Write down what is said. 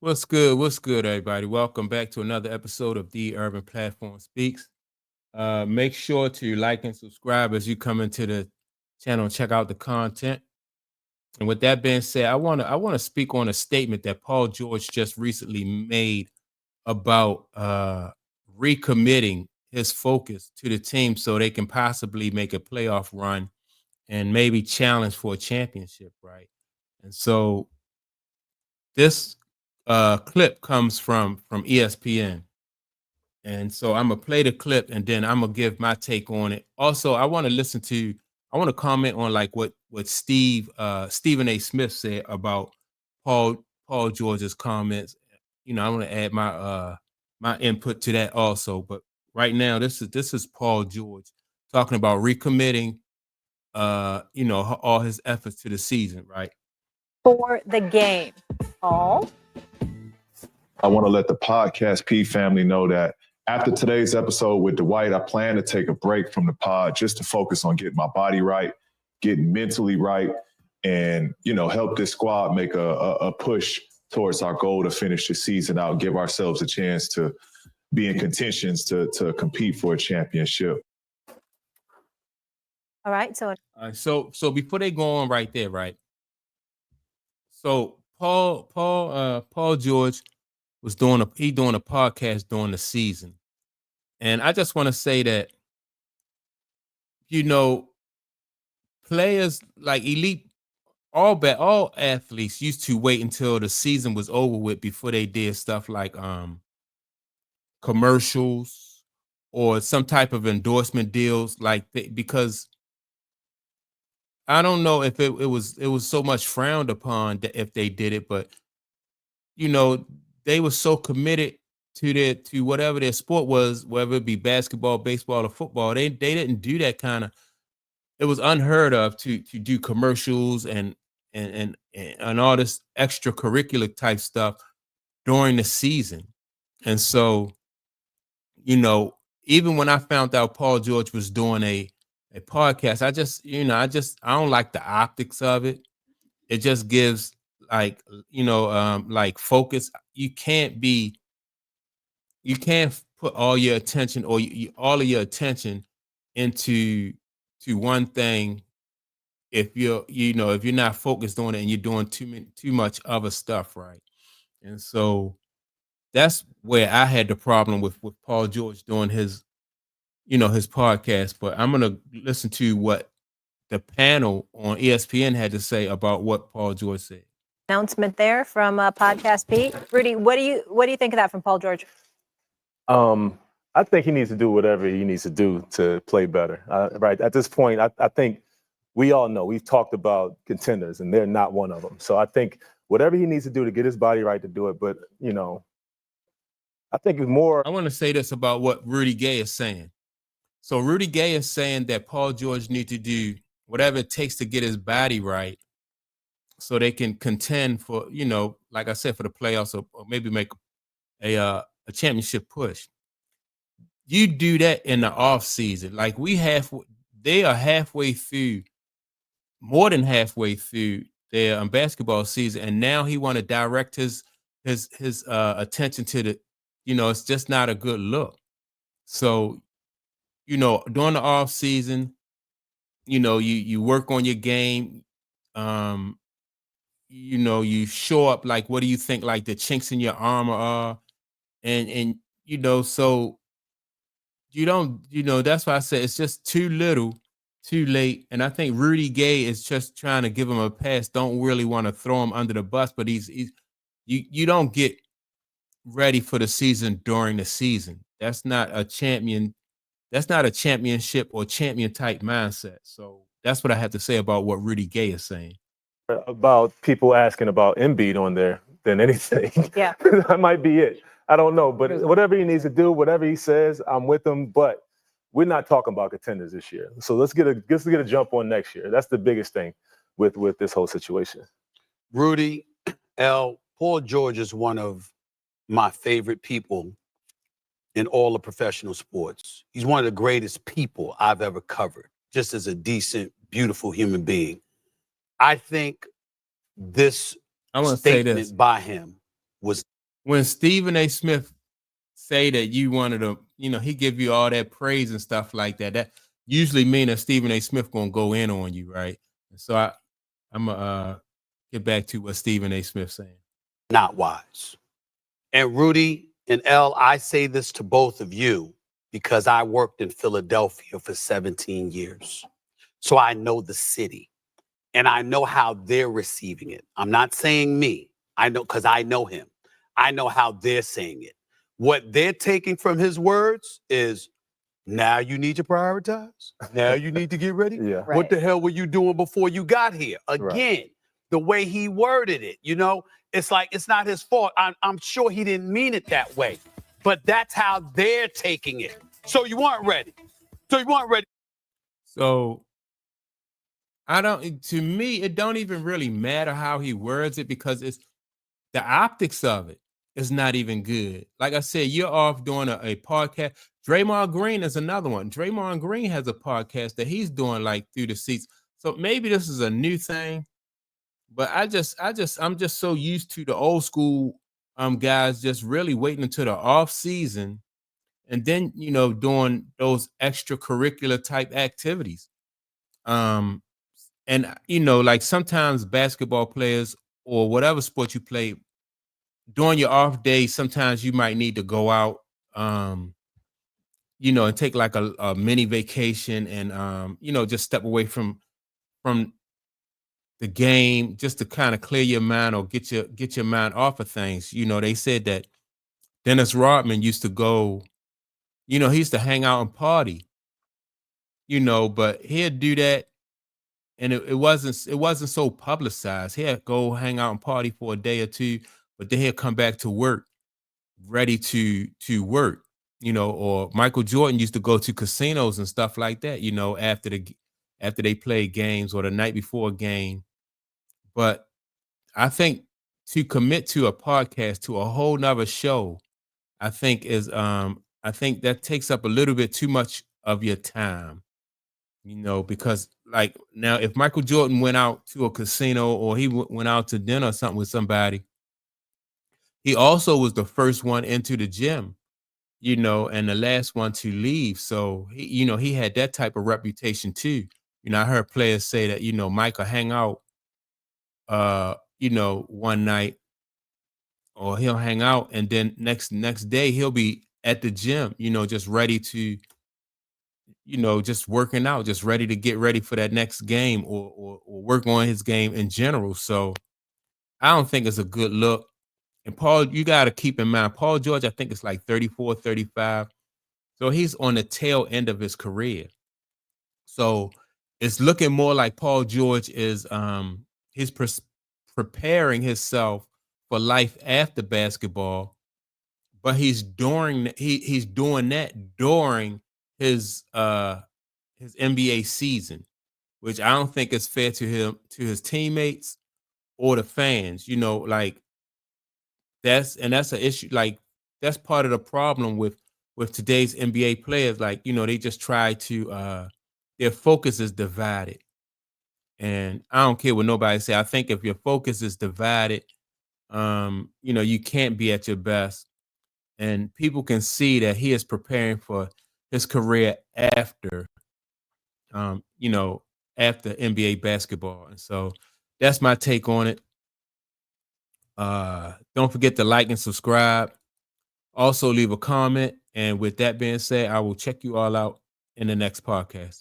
What's good? What's good, everybody? Welcome back to another episode of The Urban Platform Speaks. Make sure to like and subscribe as you come into the channel and check out the content. And with that being said, I want to speak on a statement that Paul George just recently made about recommitting his focus to the team so they can possibly make a playoff run and maybe challenge for a championship, right? And so this clip comes from ESPN. And so I'm gonna play the clip and then I'm gonna give my take on it. Also, I want to comment on like what Stephen A. Smith said about Paul George's comments. I want to add my input to that also. But right now, this is Paul George talking about recommitting all his efforts to the season, right? For the game. Paul? I want to let the Podcast P family know that after today's episode with Dwight, I plan to take a break from the pod just to focus on getting my body right, getting mentally right, and, help this squad make a push towards our goal to finish the season out, give ourselves a chance to be in contentions to compete for a championship. All right. So before they go on right there, right? So Paul George was doing a podcast during the season. And I just want to say that, players like elite, all athletes used to wait until the season was over with before they did stuff like commercials or some type of endorsement deals, because I don't know if it was so much frowned upon if they did it, but they were so committed to whatever their sport was, whether it be basketball, baseball, or football. They didn't do that kind of. It was unheard of to do commercials and all this extracurricular type stuff during the season. And so, even when I found out Paul George was doing a podcast, I don't like the optics of it. It just gives like focus. You can't put all your attention or all of your attention into one thing if you're not focused on it and you're doing too much other stuff, right? And so that's where I had the problem with Paul George doing his podcast. But I'm gonna listen to what the panel on ESPN had to say about what Paul George said. Announcement there from Podcast Pete. Rudy, what do you think of that from Paul George? I think he needs to do whatever he needs to do to play better. Right at this point, I think we all know we've talked about contenders, and they're not one of them. So I think whatever he needs to do to get his body right to do it. But I think it's more. I want to say this about what Rudy Gay is saying. So Rudy Gay is saying that Paul George needs to do whatever it takes to get his body right, so they can contend for, like I said, for the playoffs or maybe make a championship push. You do that in the off season. Like they are halfway through, more than halfway through their basketball season, and now he want to direct his attention to the, it's just not a good look. So, during the off season, you work on your game. You show up, like, what do you think, like, the chinks in your armor are? And so you don't, that's why I said it's just too little, too late. And I think Rudy Gay is just trying to give him a pass. Don't really want to throw him under the bus, but you don't get ready for the season during the season. That's not a champion. That's not a championship or champion type mindset. So that's what I have to say about what Rudy Gay is saying. About people asking about Embiid on there than anything. Yeah. That might be it. I don't know, but whatever he needs to do, whatever he says, I'm with him. But we're not talking about contenders this year. So let's get a jump on next year. That's the biggest thing with this whole situation. Rudy, Paul George is one of my favorite people in all of professional sports. He's one of the greatest people I've ever covered, just as a decent, beautiful human being. I think this statement by him was when Stephen A. Smith say that you wanted to, he give you all that praise and stuff like that, that usually mean that Stephen A. Smith gonna go in on you, right? So I'm gonna get back to what Stephen A. Smith saying. Not wise. And Rudy and L, I say this to both of you because I worked in Philadelphia for 17 years. So I know the city and I know how they're receiving it. I'm not saying me. I know because I know him. I know how they're saying it. What they're taking from his words is, now you need to prioritize. Now you need to get ready. Yeah. Right. What the hell were you doing before you got here? Again, Right. the way he worded it, it's like it's not his fault. I'm sure he didn't mean it that way, but that's how they're taking it. So you weren't ready. So to me, it don't even really matter how he words it because it's the optics of it is not even good. Like I said, you're off doing a podcast. Draymond Green is another one. Draymond Green has a podcast that he's doing like through the seats. So maybe this is a new thing, but I'm just so used to the old school guys just really waiting until the off season and then doing those extracurricular type activities. And like sometimes basketball players or whatever sport you play, during your off day, sometimes you might need to go out, and take like a mini vacation and just step away from the game just to kind of clear your mind or get your mind off of things. They said that Dennis Rodman used to go, he used to hang out and party, but he'd do that and it wasn't so publicized. He'd go hang out and party for a day or two, but then he'd come back to work ready to work, or Michael Jordan used to go to casinos and stuff like that, after they played games or the night before a game. But I think to commit to a podcast, to a whole nother show, I think that takes up a little bit too much of your time, because like now if Michael Jordan went out to a casino or he went out to dinner or something with somebody, he also was the first one into the gym, and the last one to leave. So he had that type of reputation too. I heard players say that, Michael hang out, one night, or he'll hang out and then next day he'll be at the gym, just ready to, just working out, just ready to get ready for that next game or work on his game in general. So I don't think it's a good look. And Paul, you got to keep in mind, Paul George, I think it's like 34, 35. So he's on the tail end of his career. So it's looking more like Paul George is he's preparing himself for life after basketball, but he's doing that during his NBA season, which I don't think is fair to him, to his teammates or the fans. Like that's an issue. Like that's part of the problem with today's NBA players. Like, they just try to their focus is divided. And I don't care what nobody say. I think if your focus is divided, you can't be at your best. And people can see that he is preparing for his career after after NBA basketball. And so that's my take on it. Don't forget to like and subscribe. Also leave a comment. And with that being said, I will check you all out in the next podcast.